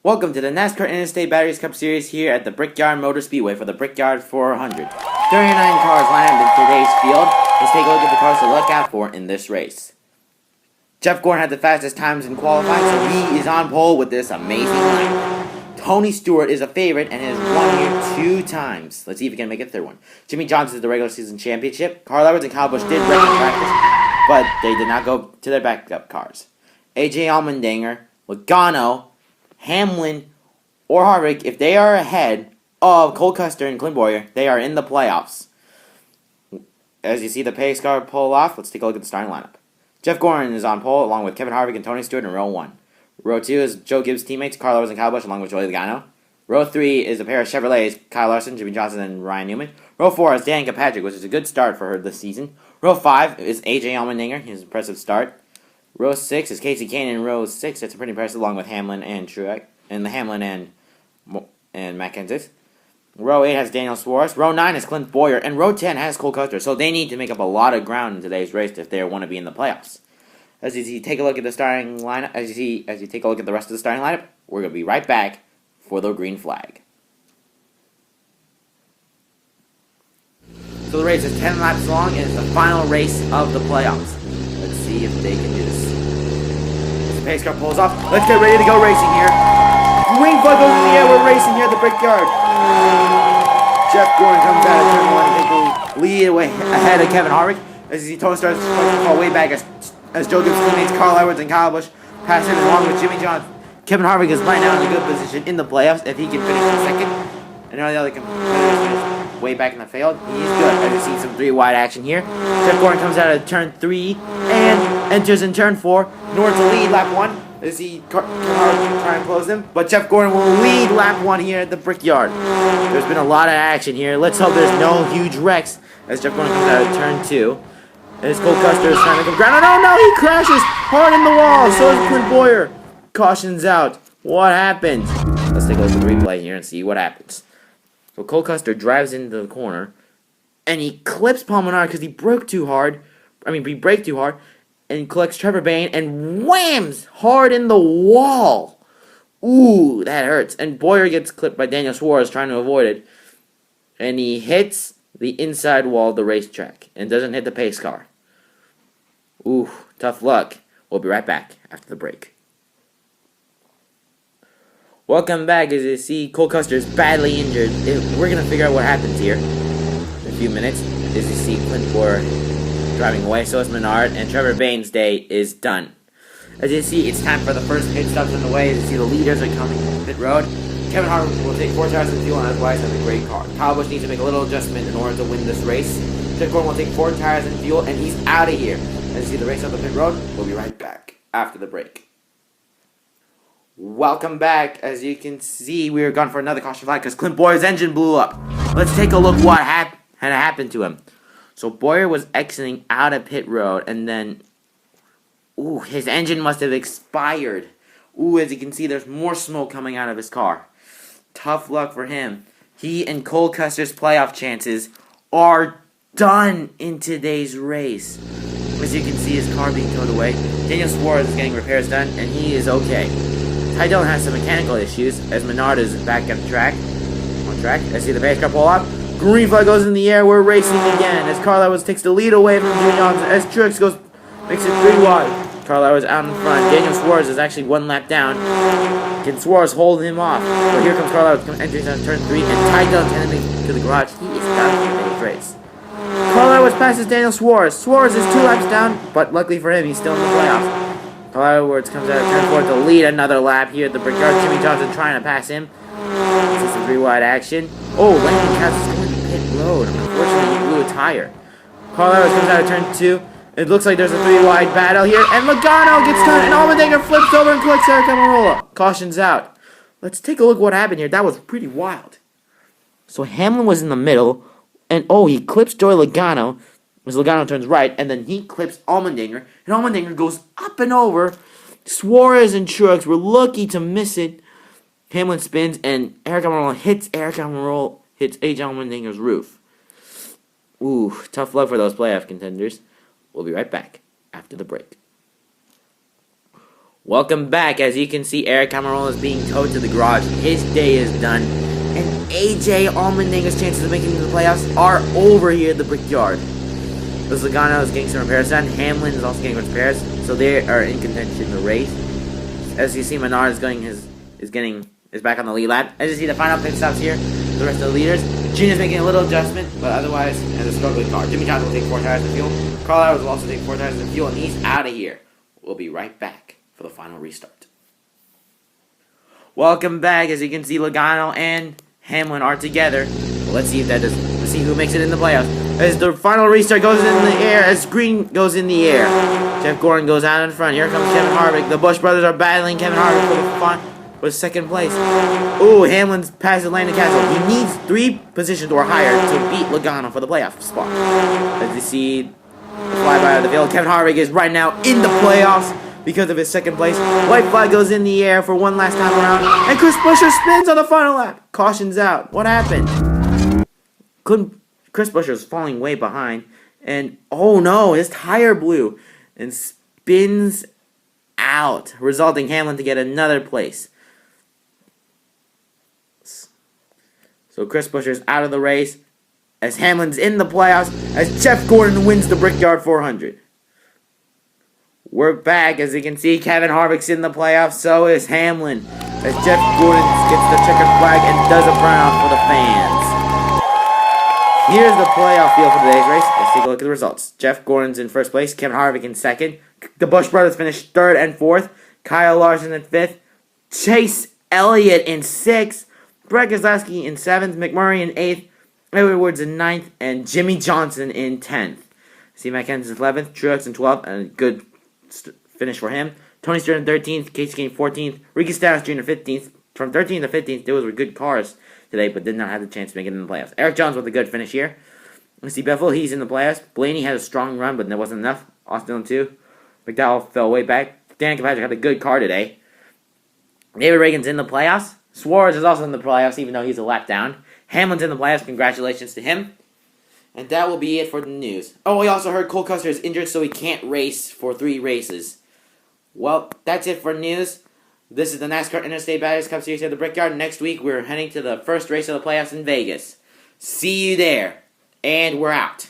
Welcome to the NASCAR Interstate Batteries Cup Series here at the Brickyard Motor Speedway for the Brickyard 400. 39 cars line up in today's field. Let's take a look at the cars to look out for in this race. Jeff Gordon had the fastest times in qualifying, so he is on pole with this amazing lineup. Tony Stewart is a favorite and has won here 2 times. Let's see if he can make a third one. Jimmy Johnson is the regular season championship. Carl Edwards and Kyle Busch did race in practice, but they did not go to their backup cars. AJ Allmendinger, Logano, Hamlin, or Harvick, if they are ahead of Cole Custer and Clint Bowyer, they are in the playoffs. As you see the pace car pull off, let's take a look at the starting lineup. Jeff Gordon is on pole along with Kevin Harvick and Tony Stewart in row 1. Row 2 is Joe Gibbs' teammates, Carl Edwards and Kyle Busch, along with Joey Logano. Row 3 is a pair of Chevrolets, Kyle Larson, Jimmy Johnson, and Ryan Newman. Row 4 is Danica Patrick, which is a good start for her this season. Row 5 is AJ Allmendinger, his impressive start. Row 6 is Casey Kane in row 6. That's pretty impressive, along with Hamlin and Truex, and the Hamlin and Matt Kenseth. Row 8 has Daniel Suarez. Row 9 has Clint Bowyer, and row 10 has Cole Custer. So they need to make up a lot of ground in today's race if they want to be in the playoffs. As you see, take a look at the starting lineup. As you take a look at the rest of the starting lineup, we're gonna be right back for the green flag. So the race is 10 laps long, and it's the final race of the playoffs. Let's see if they can do this. As the pace car pulls off, let's get ready to go racing here. Green flag goes in the air, we're racing here at the Brickyard. Jeff Gordon comes out of turn 1 to take the lead away ahead of Kevin Harvick. As you see, Tony starts to fall way back as Joe Gibbs' teammates Carl Edwards and Kyle Busch pass him along with Jimmy Johnson. Kevin Harvick is right now in a good position in the playoffs if he can finish in second. And all the other competitors finish way back in the field. He's good. As you see some 3-wide action here. Jeff Gordon comes out of turn 3 and enters in turn 4 in order to lead lap 1. As he try and close him, but Jeff Gordon will lead lap 1 here at the Brickyard. There's been a lot of action here. Let's hope there's no huge wrecks as Jeff Gordon comes out of turn 2. As Cole Custer is trying to come ground. Oh no, he crashes hard in the wall. So is Clint Bowyer. Cautions out. What happened? Let's take a look at the replay here and see what happens. So Cole Custer drives into the corner, and he clips Paul Menard because he braked too hard, and collects Trevor Bayne and whams hard in the wall. Ooh, that hurts. And Bowyer gets clipped by Daniel Suarez trying to avoid it, and he hits the inside wall of the racetrack and doesn't hit the pace car. Ooh, tough luck. We'll be right back after the break. Welcome back. As you see, Cole Custer is badly injured. We're going to figure out what happens here in a few minutes. As you see, Clint Bowyer driving away, so is Menard, and Trevor Bayne's day is done. As you see, it's time for the first pit stops on the way. As you see, the leaders are coming to pit road. Kevin Harvick will take 4 tires of fuel, and that's why he's having a great car. Kyle Busch needs to make a little adjustment in order to win this race. Jeff Gordon will take 4 tires and fuel, and he's out of here. As you see the race on the pit road, we'll be right back after the break. Welcome back. As you can see, we were gone for another caution flag because Clint Bowyer's engine blew up. Let's take a look what had happened to him. So Bowyer was exiting out of pit road, and then, his engine must have expired. As you can see, there's more smoke coming out of his car. Tough luck for him. He and Cole Custer's playoff chances are done in today's race. As you can see, his car being towed away. Daniel Suarez is getting repairs done, and he is okay. Ty Dillon has some mechanical issues, as Menard is back on track. As you see the pace car pull off. Green flag goes in the air. We're racing again as Carl Edwards takes the lead away from Jimmy Johnson. As Truex makes it 3 wide. Carl Edwards out in front. Daniel Suarez is actually 1 lap down. Can Suarez hold him off? But here comes Carl Edwards entering on turn 3, and Ty Dillon heading to the garage. He is done in today's race. Carl Edwards passes Daniel Suarez. Suarez is 2 laps down, but luckily for him, he's still in the playoffs. Carl Edwards comes out of turn 4 to lead another lap here at the Brickyard. Jimmy Johnson trying to pass him. This is a 3-wide action. Landon Cass is going to pit road. Unfortunately, he blew a tire. Carl Edwards comes out of turn 2. It looks like there's a 3-wide battle here. And Logano gets turned, and Allmendinger flips over and collects Eric Almirola. Cautions out. Let's take a look what happened here. That was pretty wild. So Hamlin was in the middle, and he clips Joey Logano as Logano turns right, and then he clips Allmendinger, and Allmendinger goes up and over. Suarez and Truex were lucky to miss it. Hamlin spins, and Eric Almirola hits AJ Allmendinger's roof. Tough luck for those playoff contenders. We'll be right back after the break. Welcome back. As you can see, Eric Cameron is being towed to the garage. His day is done. And AJ Allmendinger's chances of making it to the playoffs are over here at the Brickyard. Logano is getting some repairs done. Hamlin is also getting repairs. So they are in contention in the race. As you see, Menard is back on the lead lap. As you see, the final pit stops here. The rest of the leaders. Gene is making a little adjustment, but otherwise, has a struggling car. Jimmy Johnson will take 4 tires of fuel. Carl Edwards will also take 4 tires of fuel, and he's out of here. We'll be right back for the final restart. Welcome back. As you can see, Logano and Hamlin are together. Well, let's see who makes it in the playoffs. As the final restart goes in the air, as green goes in the air. Jeff Gordon goes out in front. Here comes Kevin Harvick. The Busch brothers are battling Kevin Harvick for second place. Ooh, Hamlin's past Landon Castle. He needs 3 positions or higher to beat Logano for the playoff spot. As you see the flyby of the field, Kevin Harvick is right now in the playoffs because of his second place. White flag goes in the air for one last time around, and Chris Buescher spins on the final lap. Caution's out. What happened? Chris Buescher's falling way behind, and oh no, his tire blew and spins out, resulting Hamlin to get another place. So Chris Buescher's out of the race as Hamlin's in the playoffs as Jeff Gordon wins the Brickyard 400. We're back. As you can see, Kevin Harvick's in the playoffs, so is Hamlin. As Jeff Gordon gets the checkered flag and does a burnout for the fans. Here's the playoff field for today's race. Let's take a look at the results. Jeff Gordon's in first place, Kevin Harvick in second. The Busch brothers finished third and fourth. Kyle Larson in fifth. Chase Elliott in sixth. Brett Keselowski in 7th, McMurray in 8th, Edward Woods in 9th, and Jimmy Johnson in 10th. Steve McKenzie in 11th, Truex in 12th, and a good finish for him. Tony Stewart in 13th, Casey Kane 14th, Ricky Stenhouse Jr. 15th. From 13th to 15th, those were good cars today, but did not have the chance to make it in the playoffs. Eric Jones with a good finish here. Steve Bethel, he's in the playoffs. Blaney had a strong run, but there wasn't enough. Austin in 2. McDowell fell way back. Dan Kilpatrick had a good car today. David Reagan's in the playoffs. Suarez is also in the playoffs, even though he's a lap down. Hamlin's in the playoffs. Congratulations to him. And that will be it for the news. Oh, we also heard Cole Custer is injured, so he can't race for 3 races. Well, that's it for news. This is the NASCAR Interstate Batteries Cup Series here at the Brickyard. Next week, we're heading to the first race of the playoffs in Vegas. See you there. And we're out.